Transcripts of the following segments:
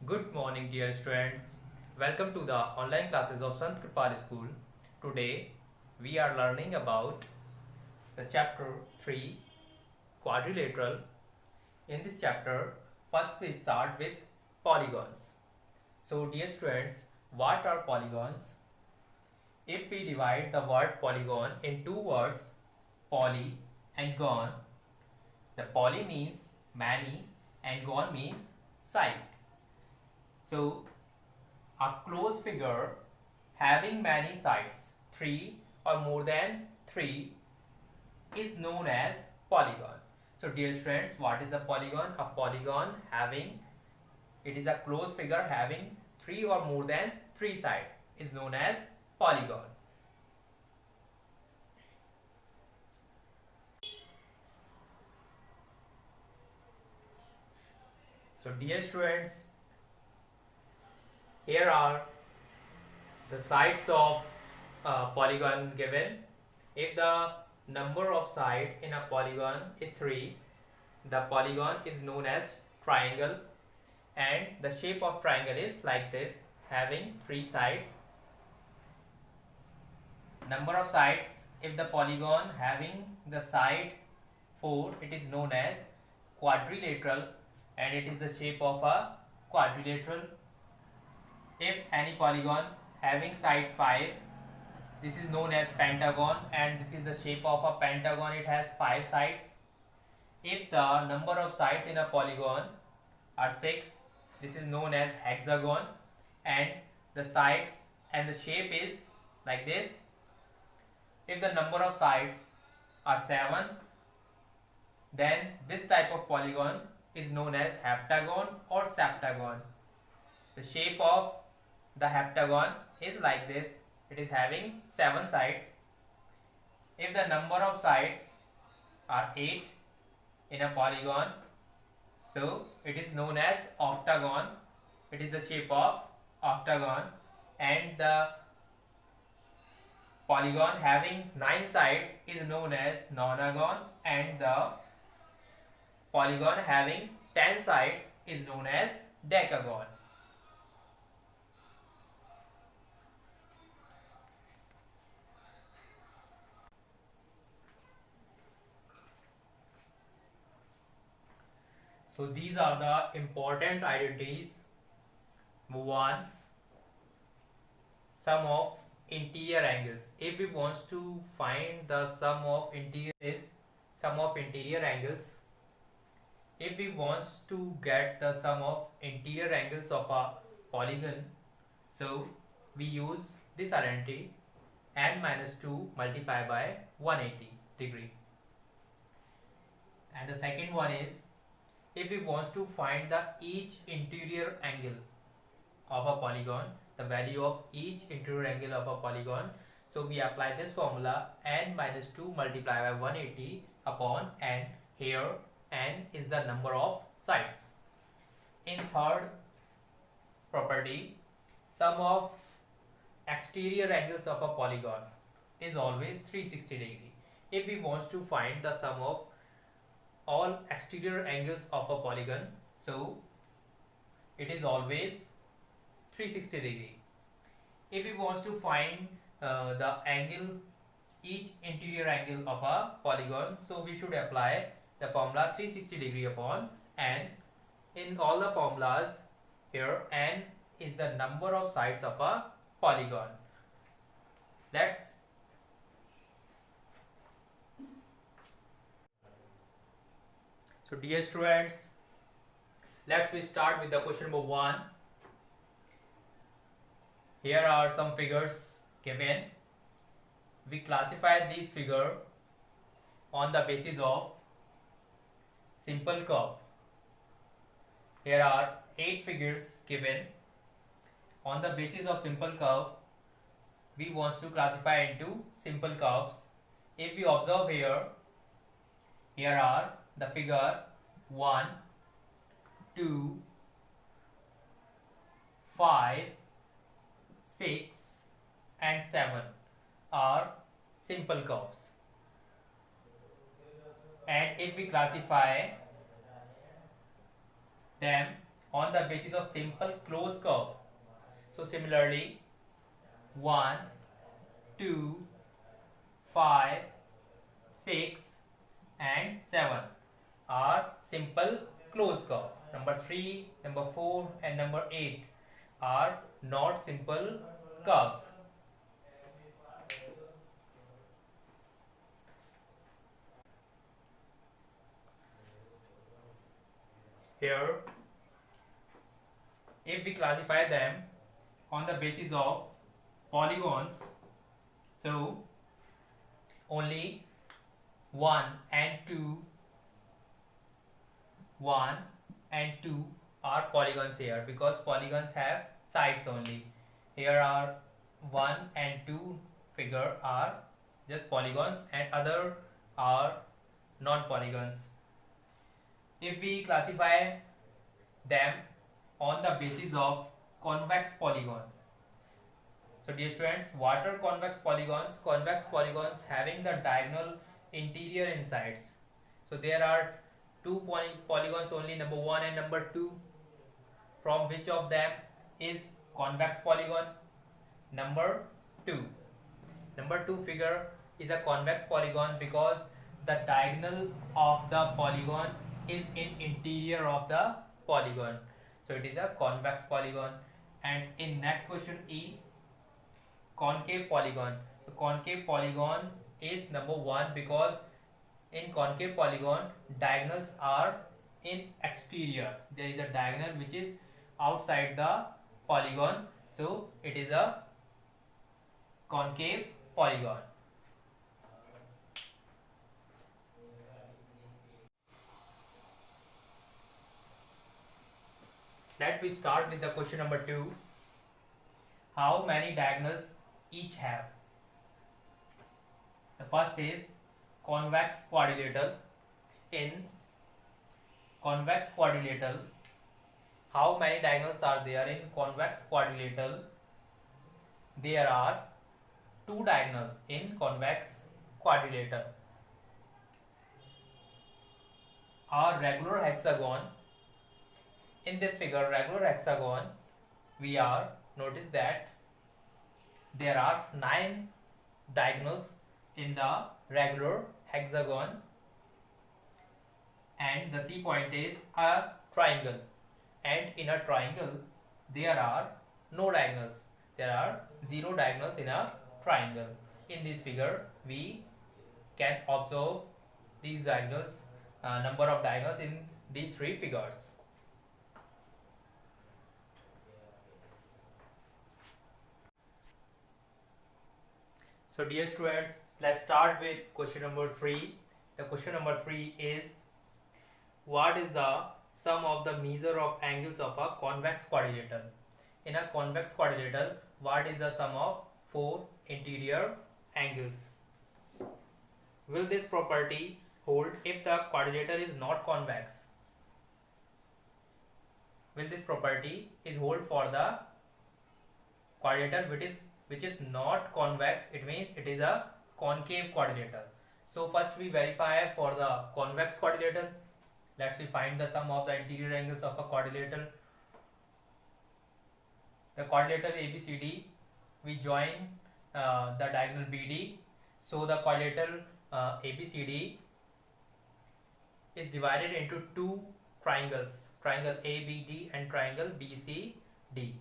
Good morning, dear students. Welcome to the online classes of Sant Kripal School. Today, we are learning about the chapter 3 quadrilateral. In this chapter, first we start with polygons. So, dear students, what are polygons? If we divide the word polygon in two words, poly and gon, the poly means many and gon means side. So, a closed figure having many sides, 3 or more than 3, is known as polygon. So, dear friends, what is a polygon? A polygon it is a closed figure having 3 or more than 3 sides is known as polygon. So, dear students, here are the sides of polygon given. If the number of sides in a polygon is 3, the polygon is known as triangle, and the shape of triangle is like this, having 3 sides. Number of sides, if the polygon having the side 4, it is known as quadrilateral and it is the shape of a quadrilateral. If any polygon having side 5, this is known as pentagon and this is the shape of a pentagon, it has 5 sides. If the number of sides in a polygon are 6, this is known as hexagon and the sides and the shape is like this. If the number of sides are 7, then this type of polygon is known as heptagon or septagon. The shape of the heptagon is like this, it is having 7 sides. If the number of sides are 8 in a polygon, so it is known as octagon, it is the shape of octagon, and the polygon having 9 sides is known as nonagon, and the polygon having 10 sides is known as decagon. So these are the important identities. 1. Sum of interior angles. If we want to find the sum of interior angles, if we want to get the sum of interior angles of a polygon, so we use this identity, n minus 2 multiplied by 180 degree. And the second one is, if we want to find the each interior angle of a polygon, the value of each interior angle of a polygon, so we apply this formula, n minus 2 multiplied by 180 upon n. Here n is the number of sides. In third property, sum of exterior angles of a polygon is always 360 degree. If we want to find the sum of all exterior angles of a polygon, so it is always 360 degree. If we want to find the angle, each interior angle of a polygon, so we should apply the formula 360 degree upon n. In all the formulas, here n is the number of sides of a polygon. So dear students, let's start with the question number 1. Here are some figures given. We classify these figures on the basis of simple curve. Here are 8 figures given. On the basis of simple curve, we want to classify into simple curves. If we observe here are the figure 1, 2, 5, 6 and 7 are simple curves. And if we classify them on the basis of simple closed curve. So similarly 1, 2, 5, 6 and 7 are simple closed curve. Number 3, number 4 and number 8 are not simple curves. Here, if we classify them on the basis of polygons, so only 1 and 2, 1 and 2 are polygons here, because polygons have sides only. Here are 1 and 2 figure are just polygons and other are non-polygons. If we classify them on the basis of convex polygon, so dear students, what are convex polygons? Convex polygons having the diagonal interior insides. So there are two polygons only, number 1 and number 2. From which of them is convex polygon? Number 2. Number 2 figure is a convex polygon because the diagonal of the polygon is in interior of the polygon. So it is a convex polygon. And in next question E, concave polygon. The concave polygon is number 1 because in concave polygon diagonals are in exterior. There is a diagonal which is outside the polygon, so it is a concave polygon. Let we start with the question number 2. How many diagonals each have? The first is convex quadrilateral. In convex quadrilateral, how many diagonals are there? In convex quadrilateral, there are 2 diagonals in convex quadrilateral. A regular hexagon, in this figure regular hexagon, we are notice that there are 9 diagonals in the regular hexagon, and the C point is a triangle, and in a triangle there are no diagonals. There are 0 diagonals in a triangle. In this figure we can observe these diagonals, number of diagonals in these 3 figures. So dear students, let's start with question number 3. The question number 3 is, what is the sum of the measure of angles of a convex quadrilateral? In a convex quadrilateral, what is the sum of 4 interior angles? Will this property hold if the quadrilateral is not convex? Will this property is hold for the quadrilateral which is not convex? It means it is a concave quadrilateral. So first we verify for the convex quadrilateral. Let's find the sum of the interior angles of a quadrilateral. The quadrilateral ABCD, we join the diagonal BD. So the quadrilateral ABCD is divided into 2 triangles, triangle ABD and triangle BCD.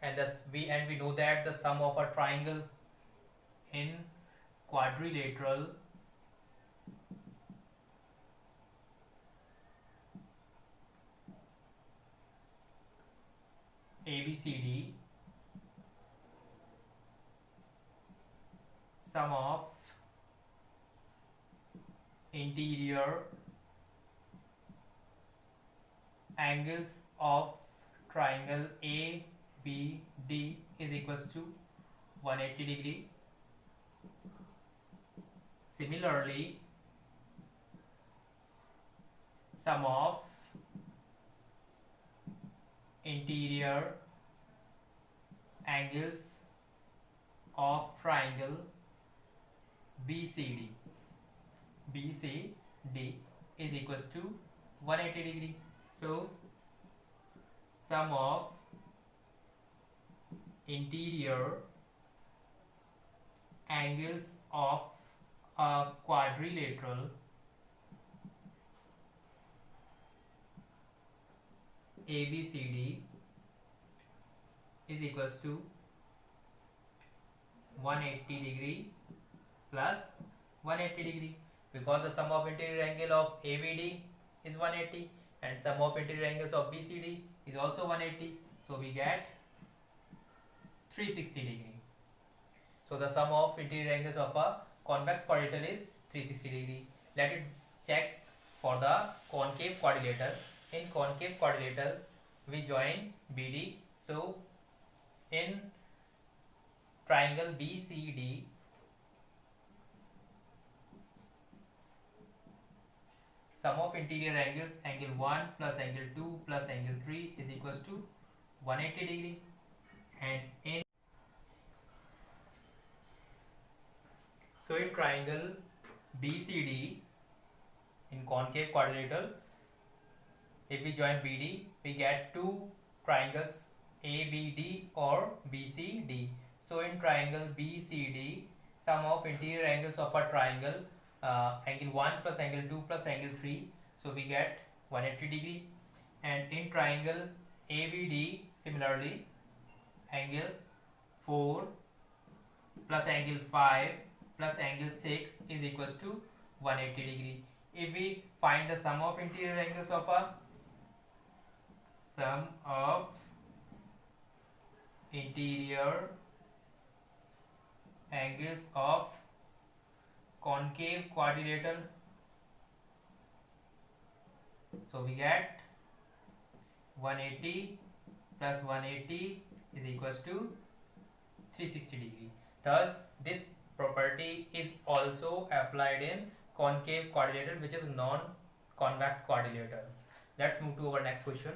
And we know that the sum of a triangle in quadrilateral ABCD, sum of interior angles of triangle ABD is equals to 180 degree. Similarly, sum of interior angles of triangle BCD is equals to 180 degree. So sum of interior angles of a quadrilateral ABCD is equals to 180 degree plus 180 degree, because the sum of interior angle of ABD is 180 and sum of interior angles of BCD is also 180, so we get 360 degree. So the sum of interior angles of a convex quadrilateral is 360 degree. Let it check for the concave quadrilateral. In concave quadrilateral we join BD, so in triangle BCD, sum of interior angles, angle 1 plus angle 2 plus angle 3 is equals to 180 degree, and in triangle BCD in concave quadrilateral, if we join BD we get two triangles ABD or BCD. So in triangle BCD, sum of interior angles of a triangle, angle 1 plus angle 2 plus angle 3, so we get 180 degree, and in triangle ABD similarly, angle 4 plus angle 5 plus angle 6 is equals to 180 degree. If we find the sum of interior angles of a interior angles of concave quadrilateral, so we get 180 plus 180 is equals to 360 degree. Thus this property is also applied in concave quadrilateral, which is non-convex quadrilateral. Let's move to our next question.